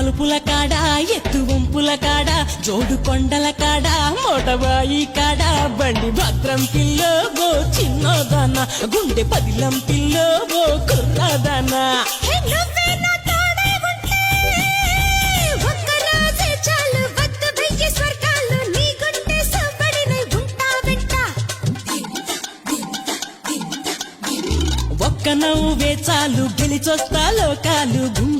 మలుపుల కాడ ఎత్తు వంపుల కాడ జోడు కొండల కాడ మోటబాయి కాడ బండి భద్రం పిల్లో ఓ చిన్నదాన గుండె పదిలం పిల్లో ఓ కుర్రాదాన ఒక్క నవ్వే చాలు గెలిచొస్తా లోకాలు గుండె